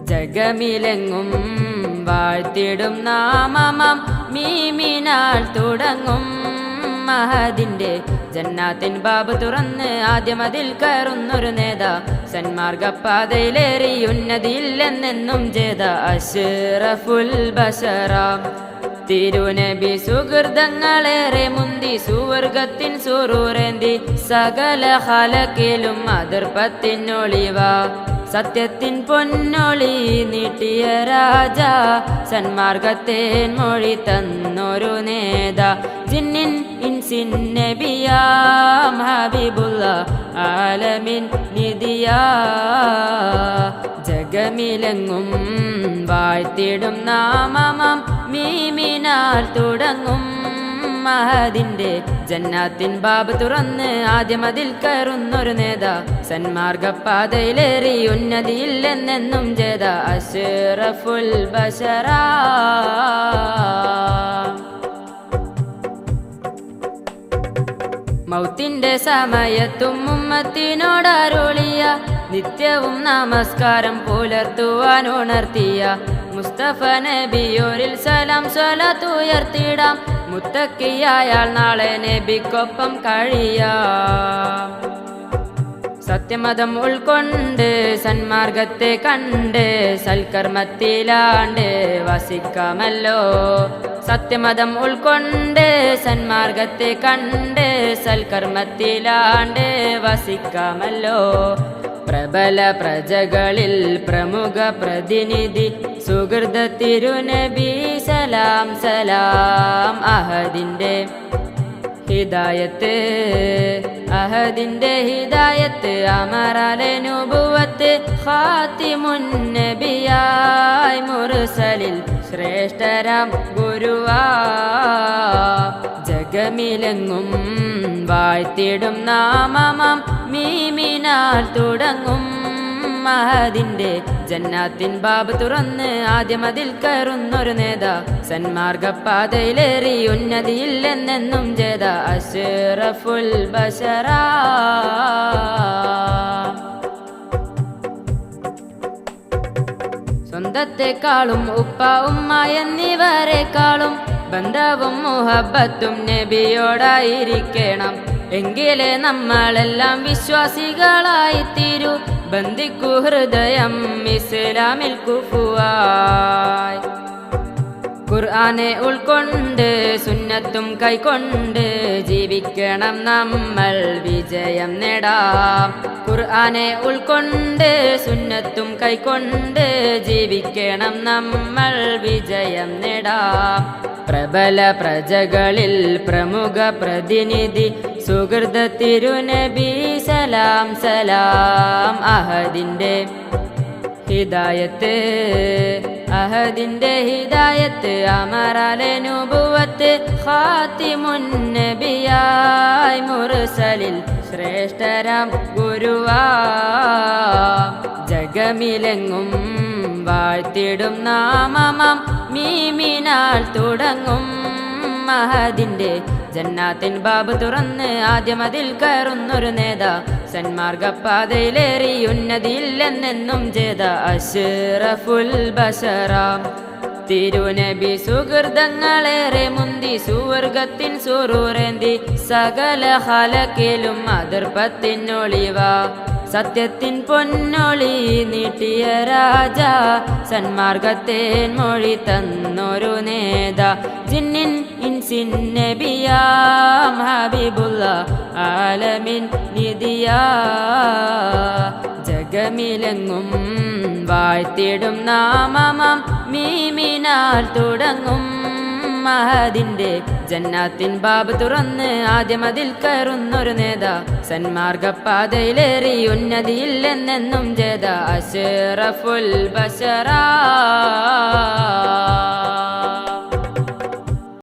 ജഗമിലെങ്ങും വാഴ്ത്തിടും നാമമാം മീമിനാൽ തുടങ്ങും മഹദിന്റെ ജന്നാത്തിൻ ബാബ് തുറന്ന് ആദ്യം അതിൽ കയറുന്നൊരു നേതാ സന്മാർഗപ്പാതയിലേറി ഉന്നതിയില്ലെന്നെന്നും ജേത അഷ്റഫുൽ ബശറാം തിരുനബി സുഹൃതങ്ങളേറെ മുന്തി സുവർഗത്തിൻ സുറൂറേന്തി സകല ഹലക്കിലും അതിർപ്പത്തിനൊളിവ സത്യത്തിൻ പൊന്നൊളി നീട്ടിയ രാജ സന്മാർഗത്തേൻ മൊഴി തന്നൊരു നേത ജിന്നിൻ ഇൻസിൻ നബിയാം ഹബീബുള്ള ആലമിൻ നിദിയാ ജഗമിലെങ്ങും വാഴ്ത്തിടും നാമമാം മീമിനാൽ തുടങ്ങും മഹദിന്റെ ജന്നാത്തിൻ ബാബ് തുറന്ന് ആദ്യം അതിൽ കയറുന്നൊരു നേതാ സന്മാർഗപ്പാതയിലേറി ഉന്നതിയില്ലെന്നെന്നും ജേത അഷ്റഫുൽ ബശറാ മൗത്തിന്റെ സമയത്തും ഉമ്മത്തിനോടരുളിയ നിത്യവും നമസ്കാരം പുലർത്തുവാൻ ഉണർത്തിയ മുസ്തഫ നബിയോരിൽ സലാം സ്വലാത്ത് ഉയർത്തിടാം മുത്തക്കിയായാൽ നാളെ നബിക്കൊപ്പം കഴിയാം സത്യമതം ഉൾക്കൊണ്ട് സന്മാർഗത്തെ കണ്ട് സൽക്കർമ്മത്തിലാണ്ട് വസിക്കാമല്ലോ സത്യമതം ഉൾക്കൊണ്ട് സന്മാർഗത്തെ കണ്ട് സൽക്കർമ്മത്തിലാണ്ട് വസിക്കാമല്ലോ പ്രബല പ്രജകളിൽ പ്രമുഖ പ്രതിനിധി സുഹൃത തിരുനബി സലാം സലാം അഹദിന്റെ ഹിദായത്ത് അഹദിന്റെ ഹിദായത്ത് അമറാലെ നുബുവത്ത് ഖാതിമുൻ നബിയായി മുർസലിൽ ശ്രേഷ്ഠരാം ഗുരുവാ ജഗമിലെങ്ങും വാഴ്ത്തിടും നാമമാം മീമിനാൽ തുടങ്ങും മഹദിന്റെ ജന്നാത്തിൻ ബാബ് തുറന്ന് ആദ്യം അതിൽ കയറുന്നൊരു നേതാ സന്മാർഗപ്പാതയിലേറി ഉന്നതിയില്ലെന്നെന്നും ജേത അഷ്റഫുൽ ബശറാ സ്വന്തത്തെക്കാളും ഉപ്പ ഉമ്മ എന്നിവരെക്കാളും ബന്ധവും മുഹബത്തും നബിയോടായിരിക്കണം എങ്കിലേ നമ്മളെല്ലാം വിശ്വാസികളായി തീരൂ ബന്ധിക്കു ഹൃദയം ഇസ്ലാമിൽ കുഫുവായി ഖുർആനെ ഉൾക്കൊണ്ട് സുന്നത്തും കൈക്കൊണ്ട് ജീവിക്കണം നമ്മൾ വിജയം നേടാം ഖുർആനെ ഉൾക്കൊണ്ട് സുന്നത്തും കൈക്കൊണ്ട് ജീവിക്കണം നമ്മൾ വിജയം നേടാം പ്രബല പ്രജകളിൽ പ്രമുഖ പ്രതിനിധി സുഹൃത തിരുനബി സലാം സലാം അഹദിന്റെ ഹിദായത്ത് അഹദിന്റെ ഹിദായത്ത് അമറാലെ നുബുവത്ത് ഖാതിമുൻ നബിയായി മുർസലിൽ ശ്രേഷ്ഠരാം ഗുരുവാ ജഗമിലെങ്ങും വാഴ്ത്തിടും നാമമാം മീമിനാൽ തുടങ്ങും മഹദിന്റെ ജന്നാത്തിൻ ബാബ് തുറന്ന് ആദ്യം അതിൽ കയറുന്നൊരു നേതാ സന്മാർഗപ്പാതയിലേറി ഉന്നതിയില്ലെന്നെന്നും ജേത അഷ്റഫുൽ ബശറാം തിരുനബി സുഹൃതങ്ങളേറെ മുന്തി സുവർഗത്തിൻ സുറൂറേന്തി സകല ഹലക്കിലും അതിർപ്പത്തിനൊളിവ സത്യത്തിൻ പൊന്നൊളി നീട്ടിയ രാജ സന്മാർഗത്തേൻ മൊഴി തന്നൊരു നേത ജിന്നിൻ ഇൻസിൻ നബിയാം ഹബീബുള്ള ആലമിൻ നിദിയാ ജഗമിലെങ്ങും വാഴ്ത്തിടും നാമമാം മീമിനാൽ തുടങ്ങും മഹദിന്റെ ജന്നാത്തിൻ ബാബ് തുറന്ന് ആദ്യം അതിൽ കയറുന്നൊരു നേതാ സന്മാർഗപ്പാതയിലേറി ഉന്നതിയില്ലെന്നെന്നും ജേത അഷ്റഫുൽ ബശറാ